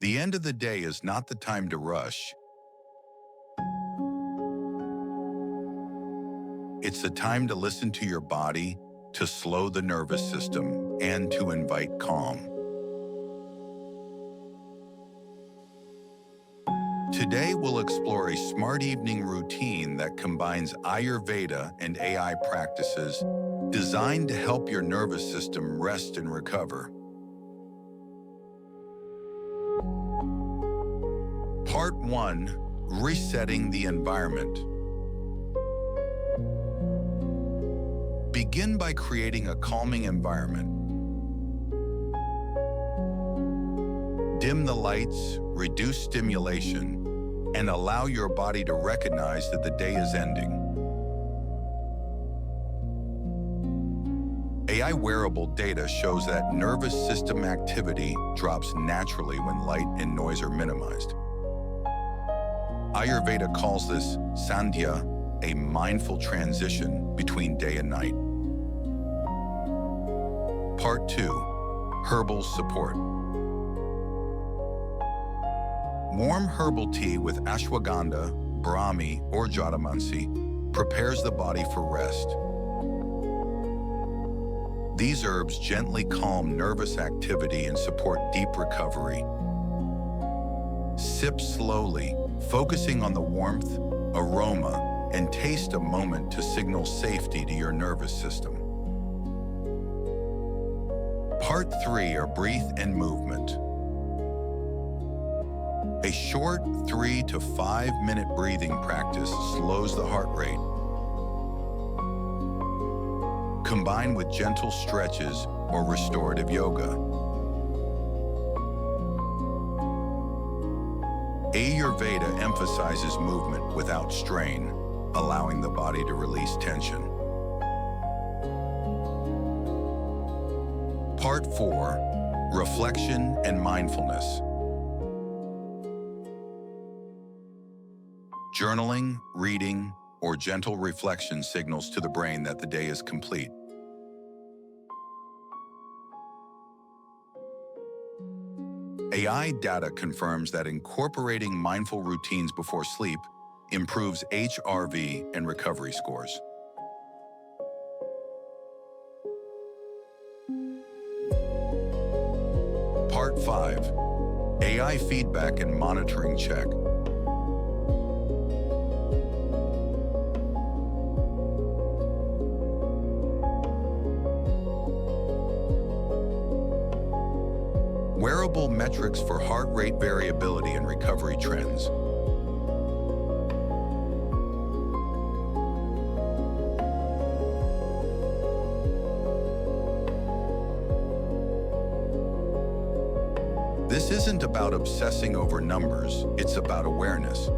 The end of the day is not the time to rush. It's the time to listen to your body, to slow the nervous system, and to invite calm. Today, we'll explore a smart evening routine that combines Ayurveda and AI practices designed to help your nervous system rest and recover. Part 1. Resetting the environment. Begin by creating a calming environment. Dim the lights, reduce stimulation, and allow your body to recognize that the day is ending. AI wearable data shows that nervous system activity drops naturally when light and noise are minimized. Ayurveda calls this sandhya, a mindful transition between day and night. Part 2. Herbal support. Warm herbal tea with ashwagandha, brahmi, or jatamansi prepares the body for rest. These herbs gently calm nervous activity and support deep recovery. Sip slowly, focusing on the warmth, aroma, and taste a moment to signal safety to your nervous system. Part 3 are breath and movement. A short 3 to 5 minute breathing practice slows the heart rate. Combine with gentle stretches or restorative yoga. Ayurveda emphasizes movement without strain, allowing the body to release tension. Part 4. Reflection and mindfulness. Journaling, reading, or gentle reflection signals to the brain that the day is complete. AI data confirms that incorporating mindful routines before sleep improves HRV and recovery scores. Part 5. AI feedback and monitoring check. Wearable metrics for heart rate variability and recovery trends. This isn't about obsessing over numbers, it's about awareness.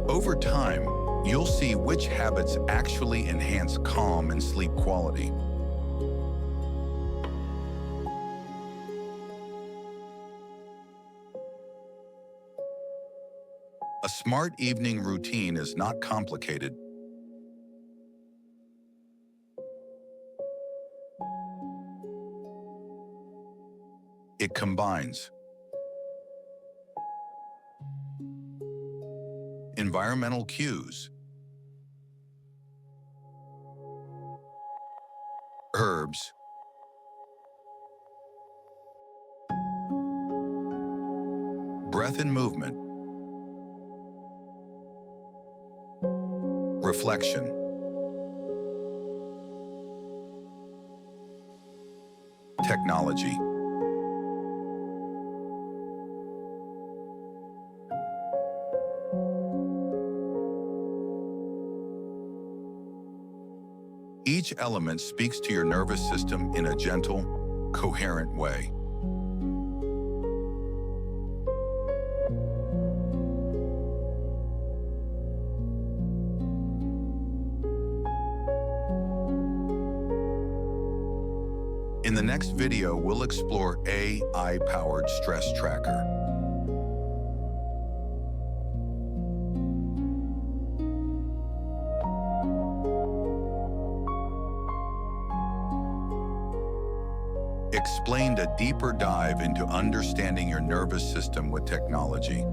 Over time, you'll see which habits actually enhance calm and sleep quality. A smart evening routine is not complicated. It combines environmental cues, herbs, breath and movement, reflection, technology. Each element speaks to your nervous system in a gentle, coherent way. In the next video, we'll explore AI-powered stress tracker. explained a deeper dive into understanding your nervous system with technology.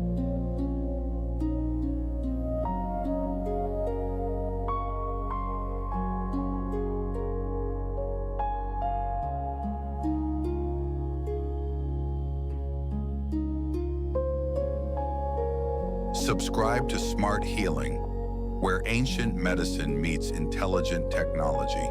Subscribe to Smart Healing, where ancient medicine meets intelligent technology.